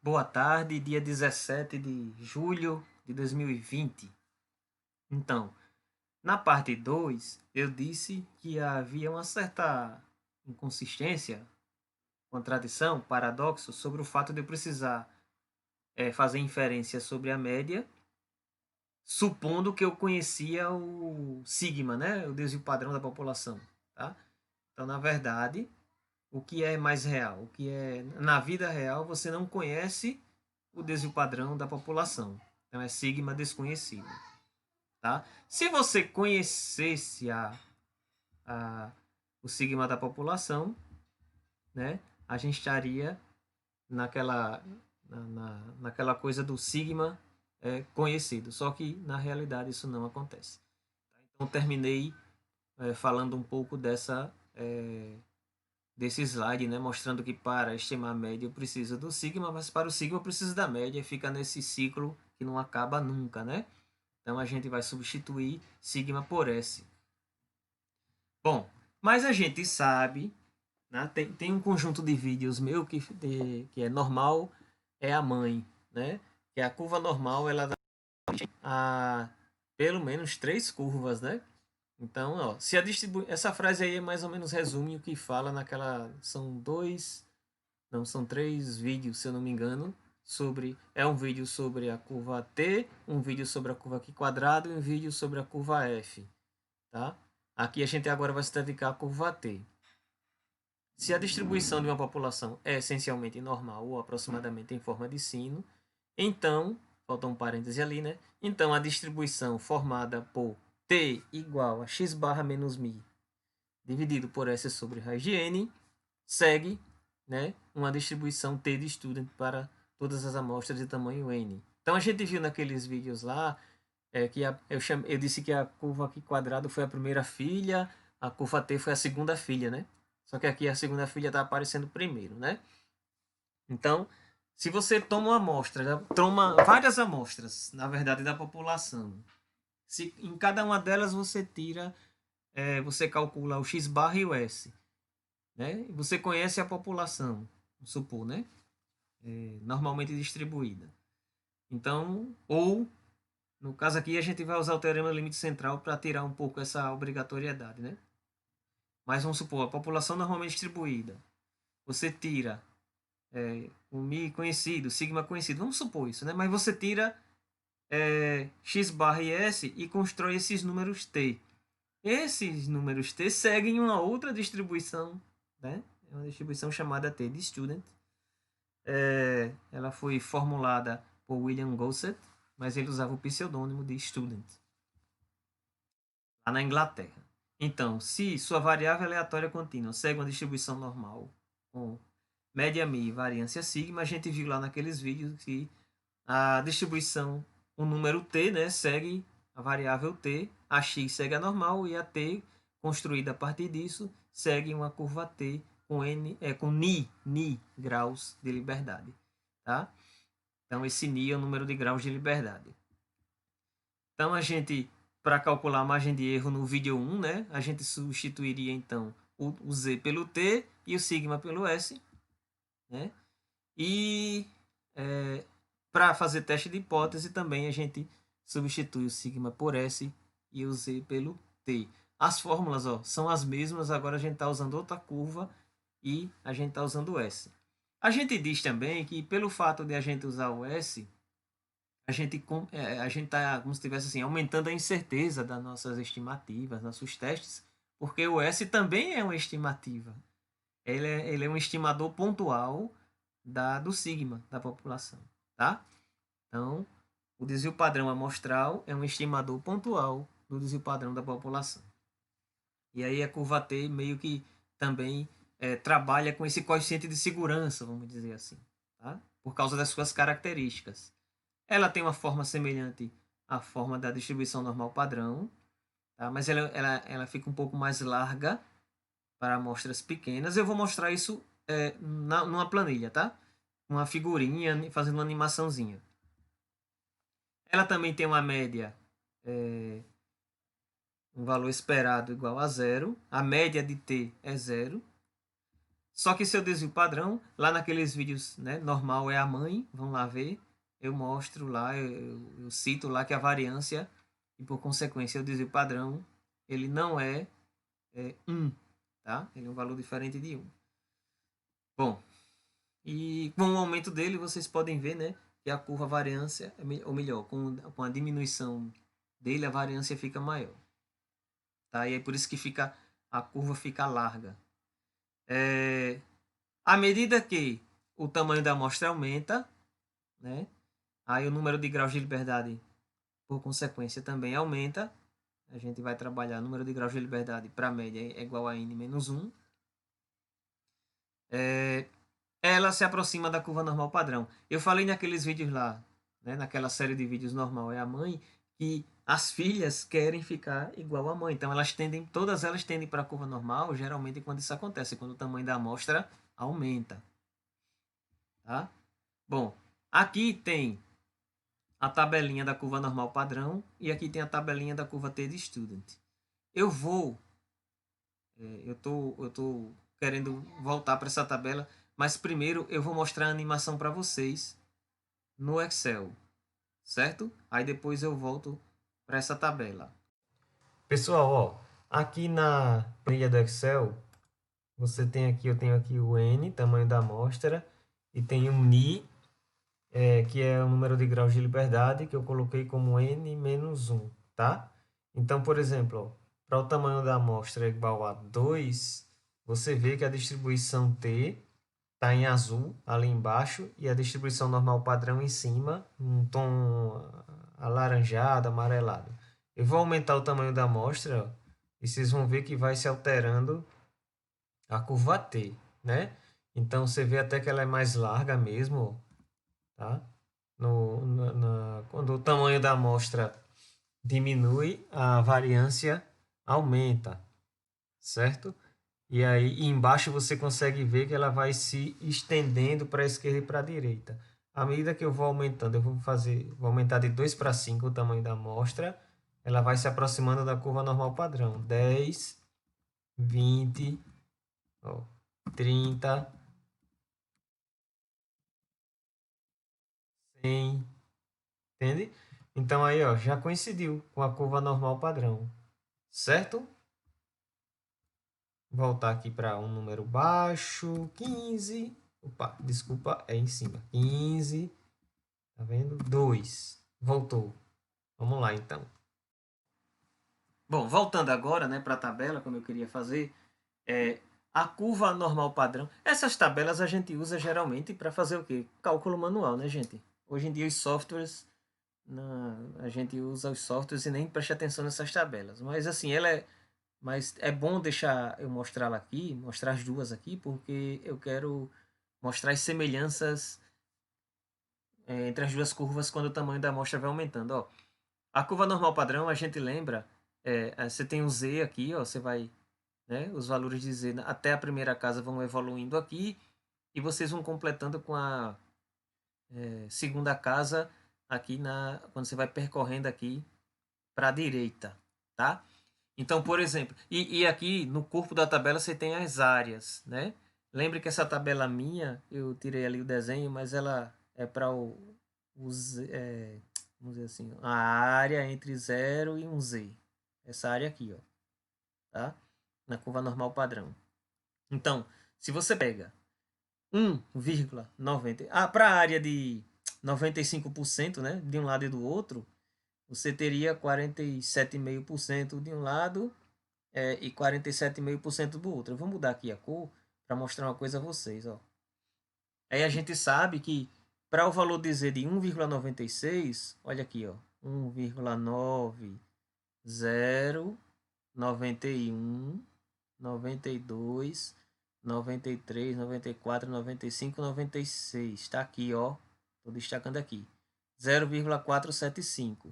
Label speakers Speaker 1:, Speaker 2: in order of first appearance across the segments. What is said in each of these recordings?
Speaker 1: Boa tarde, dia 17 de julho de 2020. Então, na parte 2, eu disse que havia uma certa inconsistência, contradição, paradoxo sobre o fato de eu precisar fazer inferência sobre a média, supondo que eu conhecia o sigma, né? O desvio padrão da população. Tá? Então, na verdade, o que é mais real? O que é na vida real você não conhece o desvio padrão da população. Então é sigma desconhecido, tá? Se você conhecesse a o sigma da população, né? A gente estaria naquela naquela coisa do sigma conhecido. Só que na realidade isso não acontece. Então terminei falando um pouco desse slide, né, mostrando que para estimar a média eu preciso do sigma, mas para o sigma eu preciso da média, fica nesse ciclo que não acaba nunca, né? Então a gente vai substituir sigma por S. Bom, mas a gente sabe, né, tem um conjunto de vídeos meu que é normal, é a mãe, né? Que a curva normal ela dá a pelo menos três curvas, né? Então, ó, se a essa frase aí é mais ou menos resume o que fala naquela são dois, não, são três vídeos, se eu não me engano, sobre é um vídeo sobre a curva T, um vídeo sobre a curva Q quadrado e um vídeo sobre a curva F, tá? Aqui a gente agora vai se dedicar à curva T. Se a distribuição de uma população é essencialmente normal ou aproximadamente em forma de sino, então, falta um parêntese ali, né? Então a distribuição formada por T igual a x barra menos mi dividido por S sobre raiz de n segue, né, uma distribuição T de student para todas as amostras de tamanho n. Então a gente viu naqueles vídeos lá que eu disse que a curva aqui quadrado foi a primeira filha, a curva T foi a segunda filha, né? Só que aqui a segunda filha está aparecendo primeiro, né? Então, se você toma uma amostra, toma várias amostras, na verdade, da população, se em cada uma delas você tira, você calcula o x barra e o s, né? Você conhece a população, vamos supor, né? Normalmente distribuída. Então, ou no caso aqui a gente vai usar o teorema do limite central para tirar um pouco essa obrigatoriedade, né? Mas vamos supor, a população normalmente distribuída. Você tira o mi conhecido, o sigma conhecido, vamos supor isso, né? Mas você tira x barra e s e constrói esses números t. Esses números t seguem uma outra distribuição, né? É uma distribuição chamada t de student. Ela foi formulada por William Gossett, mas ele usava o pseudônimo de student, lá na Inglaterra. Então, se sua variável aleatória contínua segue uma distribuição normal com média mi e variância sigma, a gente viu lá naqueles vídeos que a distribuição, o número t, né, segue a variável t, a x segue a normal e a t, construída a partir disso, segue uma curva t com com ni graus de liberdade, tá? Então esse ni é o número de graus de liberdade. Então a gente, para calcular a margem de erro no vídeo 1, né, a gente substituiria então o z pelo t e o sigma pelo s, né? E para fazer teste de hipótese também a gente substitui o sigma por S e o Z pelo T. As fórmulas são as mesmas, agora a gente está usando outra curva e a gente está usando o S. A gente diz também que pelo fato de a gente usar o S, a gente está como se estivesse assim, aumentando a incerteza das nossas estimativas, nossos testes, porque o S também é uma estimativa. Ele é um estimador pontual do sigma da população, tá? Então, o desvio padrão amostral é um estimador pontual do desvio padrão da população. E aí a curva T meio que também trabalha com esse coeficiente de segurança, vamos dizer assim, tá? Por causa das suas características. Ela tem uma forma semelhante à forma da distribuição normal padrão, tá? Mas ela fica um pouco mais larga para amostras pequenas. Eu vou mostrar isso numa planilha, tá? Uma figurinha fazendo uma animaçãozinha. Ela também tem uma média, um valor esperado igual a zero. A média de t é zero. Só que seu desvio padrão, lá naqueles vídeos, né, normal é a mãe, vão lá ver, eu mostro lá, eu cito lá que a variância, e por consequência o desvio padrão, ele não é 1, tá? Ele é um valor diferente de 1. Bom, e com o aumento dele, vocês podem ver, né, que a curva variância, ou melhor, com a diminuição dele, a variância fica maior. Tá? E é por isso que a curva fica larga. À medida que o tamanho da amostra aumenta, né, aí o número de graus de liberdade, por consequência, também aumenta. A gente vai trabalhar o número de graus de liberdade para a média é igual a n menos 1. Ela se aproxima da curva normal padrão. Eu falei naqueles vídeos lá, né, naquela série de vídeos normal é a mãe, que as filhas querem ficar igual à mãe. Então todas elas tendem para a curva normal, geralmente quando isso acontece, quando o tamanho da amostra aumenta. Tá? Bom, aqui tem a tabelinha da curva normal padrão e aqui tem a tabelinha da curva T de student. Eu tô querendo voltar para essa tabela, mas primeiro eu vou mostrar a animação para vocês no Excel, certo? Aí depois eu volto para essa tabela. Pessoal, ó, aqui na planilha do Excel, eu tenho aqui o N, tamanho da amostra, e tem um Ni, que é o número de graus de liberdade, que eu coloquei como N menos 1, tá? Então, por exemplo, para o tamanho da amostra igual a 2, você vê que a distribuição T está em azul ali embaixo e a distribuição normal padrão em cima, um tom alaranjado, amarelado. Eu vou aumentar o tamanho da amostra, ó, e vocês vão ver que vai se alterando a curva T, né? Então, você vê até que ela é mais larga mesmo, tá? Quando o tamanho da amostra diminui, a variância aumenta, certo? E aí embaixo você consegue ver que ela vai se estendendo para a esquerda e para a direita. À medida que eu vou aumentando, vou aumentar de 2 para 5 o tamanho da amostra, ela vai se aproximando da curva normal padrão. 10, 20, ó, 30, 100, entende? Então aí, ó, já coincidiu com a curva normal padrão, certo? Voltar aqui para um número baixo, 15. Opa, desculpa, é em cima. 15. Tá vendo? 2. Voltou. Vamos lá, então. Bom, voltando agora, né, para a tabela, como eu queria fazer, a curva normal padrão. Essas tabelas a gente usa geralmente para fazer o quê? Cálculo manual, né, gente? Hoje em dia os softwares, a gente usa os softwares e nem presta atenção nessas tabelas. Mas assim, mas é bom deixar eu mostrá-la aqui, mostrar as duas aqui, porque eu quero mostrar as semelhanças entre as duas curvas quando o tamanho da amostra vai aumentando. Ó, a curva normal padrão, a gente lembra, você tem um Z aqui, ó, você vai, né, os valores de Z até a primeira casa vão evoluindo aqui, e vocês vão completando com a segunda casa aqui quando você vai percorrendo aqui para a direita, tá? Então, por exemplo, e aqui no corpo da tabela você tem as áreas, né? Lembre que essa tabela minha, eu tirei ali o desenho, mas ela é para vamos dizer assim, a área entre 0 e 1Z. Essa área aqui, ó, tá? Na curva normal padrão. Então, se você pega 1,90, para a área de 95%, né, de um lado e do outro, você teria 47,5% de um lado e 47,5% do outro. Eu vou mudar aqui a cor para mostrar uma coisa a vocês. Ó. Aí a gente sabe que para o valor de Z de 1,96, olha aqui, ó, 1,9091, 92, 93, 94, 95, 96. Está aqui, ó. Estou destacando aqui. 0,475.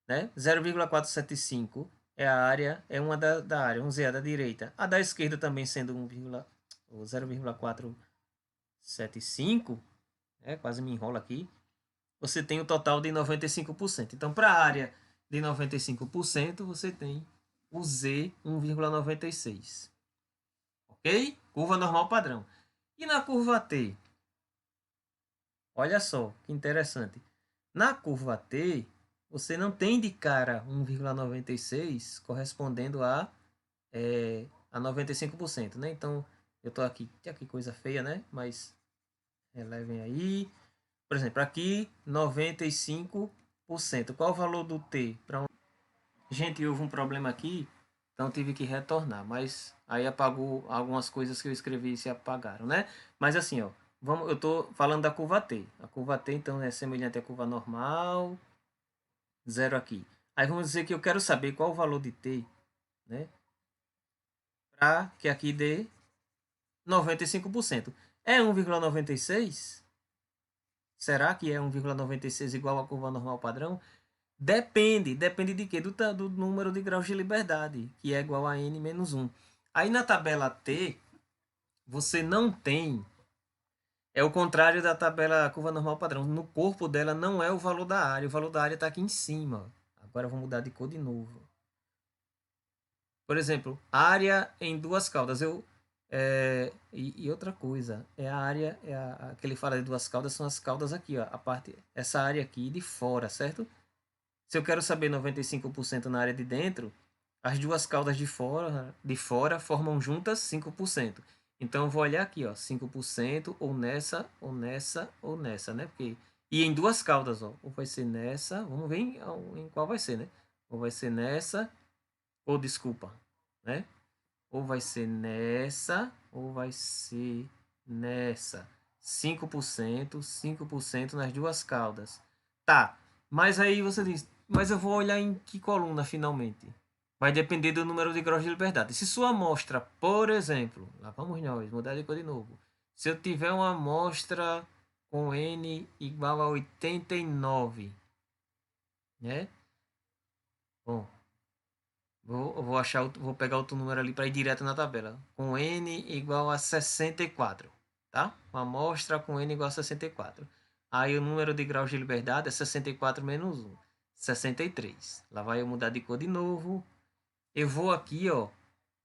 Speaker 1: Né? 0,475 é a área, é uma da área, vamos dizer, a da direita. A da esquerda também sendo 0,475, quase me enrola aqui. Você tem o total de 95%. Então, para a área de 95%, você tem o Z 1,96. Ok? Curva normal padrão. E na curva T? Olha só, que interessante. Na curva T, você não tem de cara 1,96 correspondendo a 95%, né? Então, eu estou aqui, que coisa feia, né? Mas relevem aí. Por exemplo, aqui 95%. Qual o valor do T? Gente, houve um problema aqui, então tive que retornar, mas aí apagou algumas coisas que eu escrevi e se apagaram, né? Mas assim, ó, eu estou falando da curva T. A curva T, então, é semelhante à curva normal, zero aqui. Aí vamos dizer que eu quero saber qual o valor de T, né? Para que aqui dê 95%. É 1,96? Será que é 1,96 igual à curva normal padrão? Depende de quê? Do número de graus de liberdade, que é igual a n menos 1. Aí na tabela T, você não tem, é o contrário da tabela curva normal padrão. No corpo dela não é o valor da área, o valor da área está aqui em cima. Agora eu vou mudar de cor de novo. Por exemplo, área em duas caudas. E outra coisa, a área, que ele fala de duas caudas, são as caudas aqui, ó, essa área aqui de fora, certo? Se eu quero saber 95% na área de dentro, as duas caudas de fora formam juntas 5%. Então eu vou olhar aqui, ó, 5% ou nessa, ou nessa, ou nessa, né? E em duas caudas, ó, ou vai ser nessa, vamos ver em qual vai ser, né? Ou vai ser nessa, ou desculpa, né? Ou vai ser nessa, ou vai ser nessa. 5% nas duas caudas. Tá, mas aí você diz, mas eu vou olhar em que coluna finalmente? Vai depender do número de graus de liberdade. Se sua amostra, por exemplo, lá vamos nós, mudar de cor de novo. Se eu tiver uma amostra com n igual a 89, né? Bom, vou pegar outro número ali para ir direto na tabela. Com n igual a 64, tá? Uma amostra com n igual a 64. Aí o número de graus de liberdade é 64 menos 1, 63. Lá vai eu mudar de cor de novo. Eu vou aqui, ó.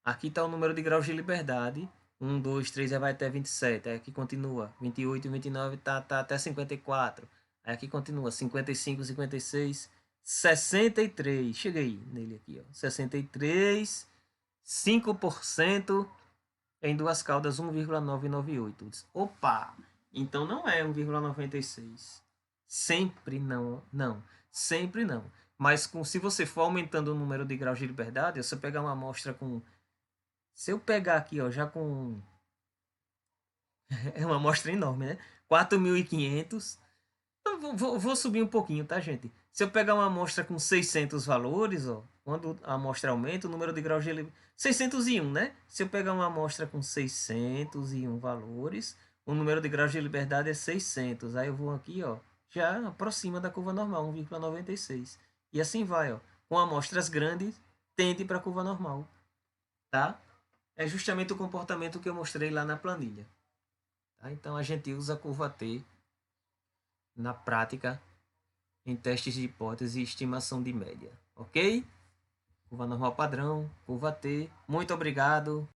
Speaker 1: Aqui está o número de graus de liberdade. 1, 2, 3, aí vai até 27. Aí aqui continua. 28, 29, tá até 54. Aí aqui continua. 55, 56, 63. Cheguei nele aqui, ó. 63, 5% em duas caudas, 1,998. Opa! Então não é 1,96. Sempre não, não. Sempre não. Mas se você for aumentando o número de graus de liberdade, se você pegar uma amostra com... Se eu pegar aqui, ó, já com... É uma amostra enorme, né? 4.500. Eu vou subir um pouquinho, tá, gente? Se eu pegar uma amostra com 600 valores, ó, quando a amostra aumenta, o número de graus de liberdade... 601, né? Se eu pegar uma amostra com 601 valores, o número de graus de liberdade é 600. Aí eu vou aqui, ó, já aproxima da curva normal, 1,96. E assim vai, ó. Com amostras grandes, tende para a curva normal, tá? É justamente o comportamento que eu mostrei lá na planilha. Tá? Então a gente usa a curva T na prática em testes de hipótese e estimação de média, ok? Curva normal padrão, curva T. Muito obrigado.